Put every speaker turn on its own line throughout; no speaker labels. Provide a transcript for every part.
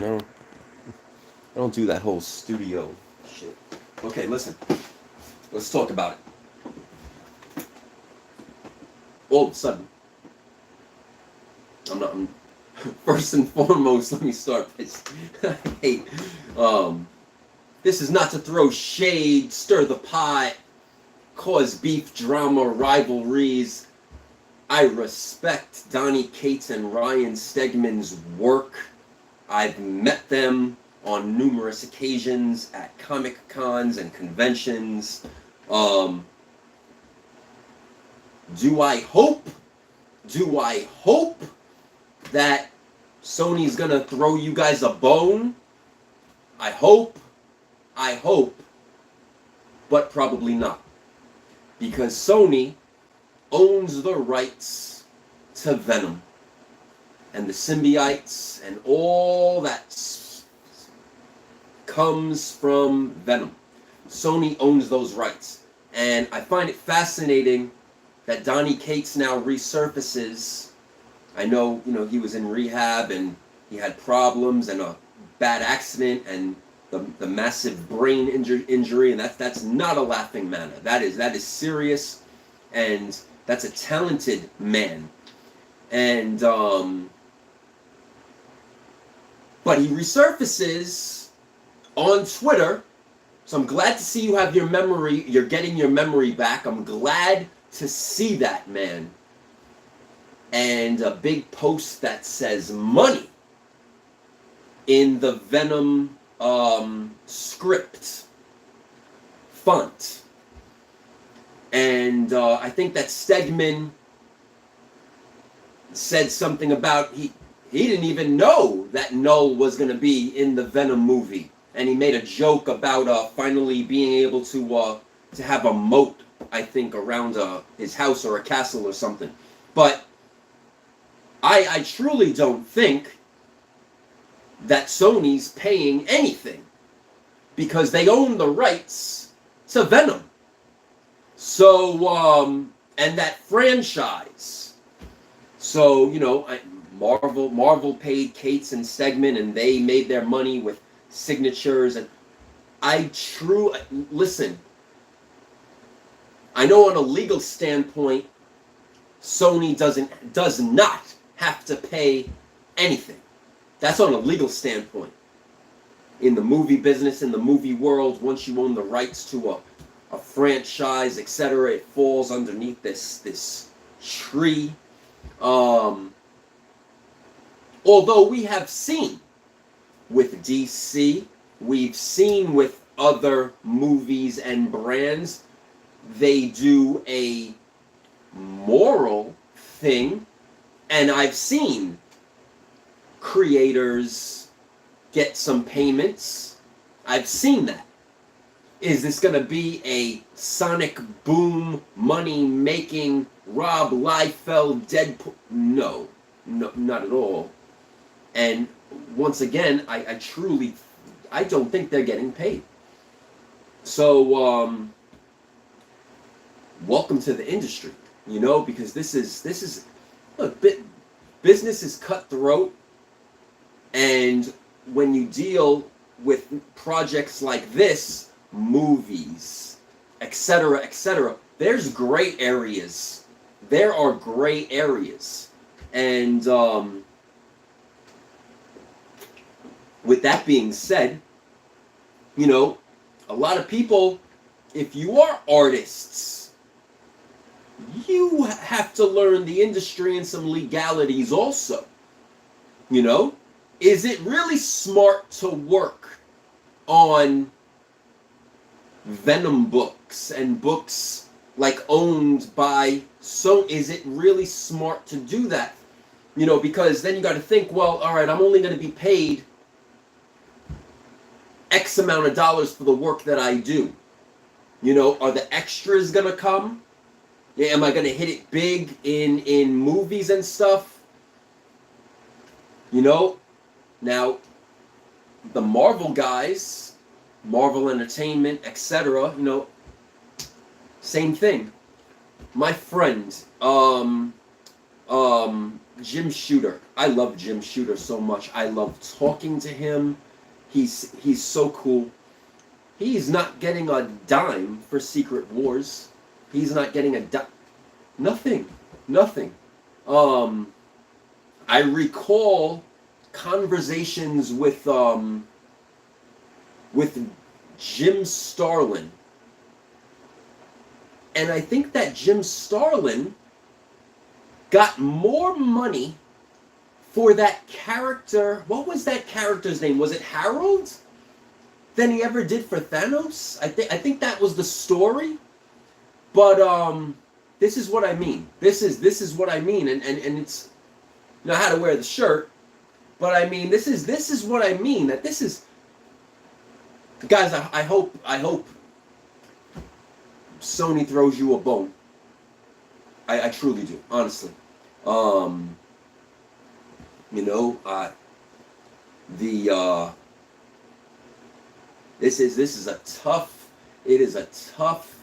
No, I don't do that whole studio shit. Okay, listen. Let's talk about it. All of a sudden, I'm first and foremost, let me start this. I hate, this is not to throw shade, stir the pot, cause beef, drama, rivalries. I respect Donnie Cates and Ryan Stegman's work. I've met them on numerous occasions at Comic Cons and conventions. Do I hope that Sony's gonna throw you guys a bone? I hope, but probably not. Because Sony owns the rights to Venom and the symbiotes and all that comes from Venom. Sony owns those rights. And I find it fascinating that Donnie Cates now resurfaces. I know, he was in rehab and he had problems and a bad accident and the massive brain injury, and that's not a laughing matter. That is serious, and that's a talented man. And but he resurfaces on Twitter. So I'm glad to see you have your memory. You're getting your memory back. I'm glad to see that, man. And a big post that says money in the Venom script font. And I think that Stegman said something about he didn't even know that Knull was going to be in the Venom movie. And he made a joke about finally being able to have a moat, I think, around his house or a castle or something. But I truly don't think that Sony's paying anything because they own the rights to Venom. So, and that franchise. So, Marvel paid Cates and Stegman, and they made their money with signatures. And listen, I know on a legal standpoint, Sony does not have to pay anything. That's on a legal standpoint. In the movie business, in the movie world, once you own the rights to a franchise, etc., it falls underneath this tree. Although we have seen with DC, we've seen with other movies and brands, they do a moral thing, and I've seen creators get some payments. I've seen that. Is this going to be a Sonic Boom money-making Rob Liefeld Deadpool? No, not at all. And once again, I don't think they're getting paid. So, welcome to the industry, because this is look, business is cutthroat, and when you deal with projects like this, movies, etc., there's gray areas. There are gray areas, and with that being said, a lot of people, if you are artists, you have to learn the industry and some legalities also. Is it really smart to work on Venom books and books like owned by Sony? Is it really smart to do that? Because then you got to think, well, all right, I'm only going to be paid X amount of dollars for the work that I do. Are the extras going to come? Yeah, am I going to hit it big in movies and stuff? Now, the Marvel guys, Marvel Entertainment, etc., same thing. My friend, Jim Shooter. I love Jim Shooter so much. I love talking to him. He's so cool. He's not getting a dime for Secret Wars. He's not getting a dime. Nothing. Nothing. I recall conversations with Jim Starlin. And I think that Jim Starlin got more money for that character. What was that character's name? Was it Harold? Than he ever did for Thanos? I think that was the story. But this is what I mean. This is what I mean, and it's, you know how to wear the shirt, but I mean this is what I mean. That this is, guys. I hope Sony throws you a bone. I truly do, honestly. You know, this is a tough. It is a tough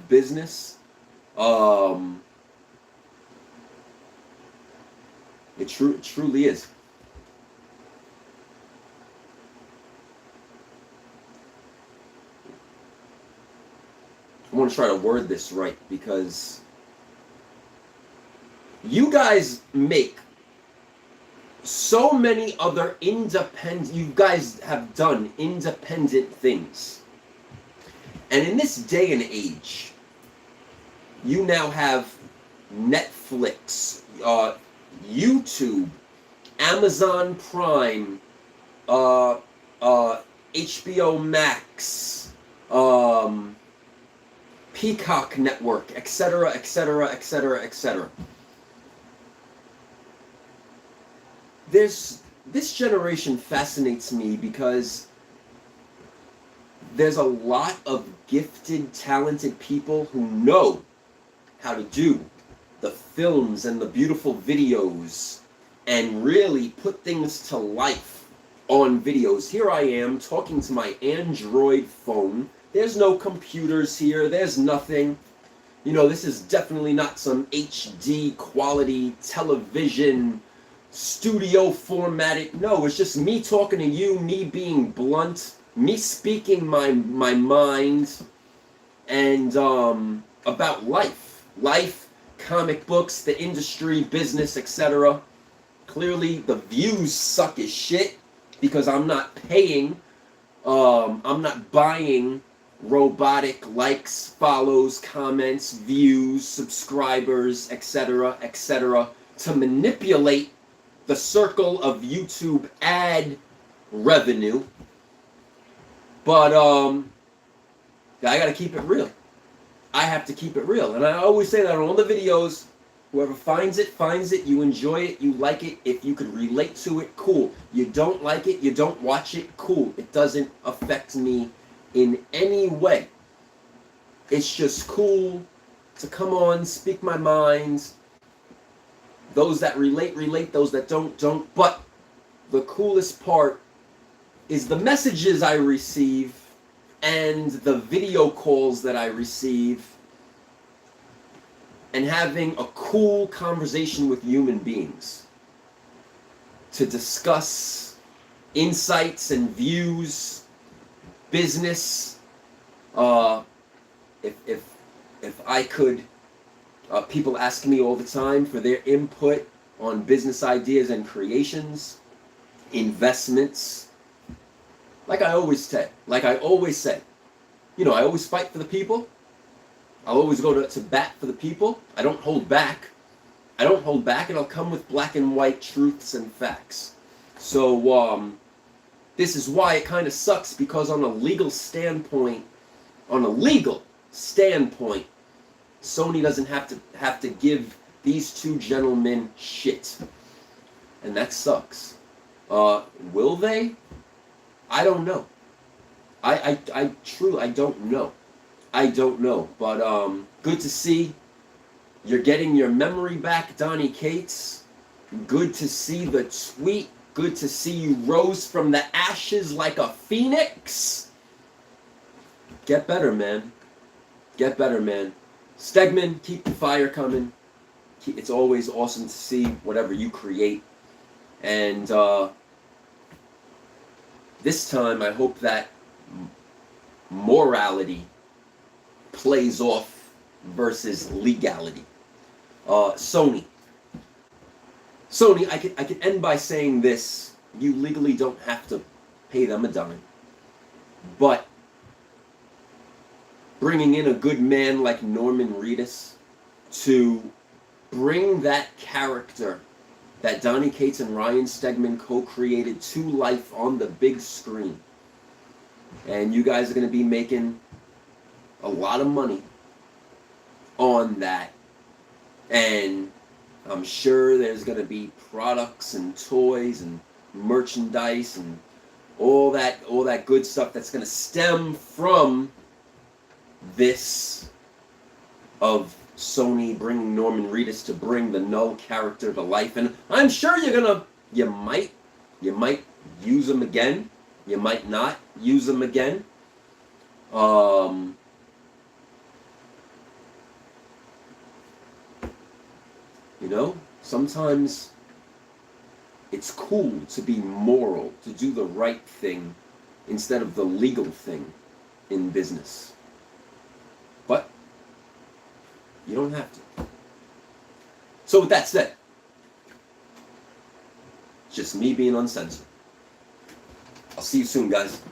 business. It truly is. I want to try to word this right, because you guys make so many other independent, you guys have done independent things. And in this day and age, you now have Netflix, YouTube, Amazon Prime, HBO Max, Peacock Network, etc., etc., etc., etc. This generation fascinates me because there's a lot of gifted, talented people who know how to do the films and the beautiful videos and really put things to life on videos. Here I am talking to my Android phone. There's no computers here. There's nothing. You know, this is definitely not some HD quality television studio formatted. No, it's just me talking to you, me being blunt, me speaking my mind, and about life, comic books, the industry, business, etc. Clearly, the views suck as shit because I'm not paying. I'm not buying robotic likes, follows, comments, views, subscribers, etc., etc., to manipulate the circle of YouTube ad revenue. But I gotta keep it real. I have to keep it real. And I always say that on all the videos. Whoever finds it, you enjoy it, you like it. If you could relate to it, cool. You don't like it, you don't watch it, cool. It doesn't affect me in any way. It's just cool to come on, speak my mind. Those that relate. Those that don't. But the coolest part is the messages I receive and the video calls that I receive, and having a cool conversation with human beings to discuss insights and views, business. If I could, people ask me all the time for their input on business ideas and creations, investments. Like I always say, you know, I always fight for the people. I'll always go to bat for the people. I don't hold back. And I'll come with black and white truths and facts. So, this is why it kind of sucks, because on a legal standpoint, Sony doesn't have to give these two gentlemen shit. And that sucks. Will they? I don't know. I truly don't know. I don't know. But good to see you're getting your memory back, Donnie Cates. Good to see the tweet. Good to see you rose from the ashes like a phoenix. Get better, man. Get better, man. Stegman, keep the fire coming. it's always awesome to see whatever you create. And this time, I hope that morality plays off versus legality. Sony, I could end by saying this: you legally don't have to pay them a dime, but bringing in a good man like Norman Reedus to bring that character that Donny Cates and Ryan Stegman co-created to life on the big screen. And you guys are going to be making a lot of money on that. And I'm sure there's going to be products and toys and merchandise and all that good stuff that's going to stem from this, of Sony bringing Norman Reedus to bring the Knull character to life. And I'm sure you might use him again, you might not use him again. You know, sometimes it's cool to be moral, to do the right thing instead of the legal thing in business. But you don't have to. So with that said, it's just me being uncensored. I'll see you soon, guys.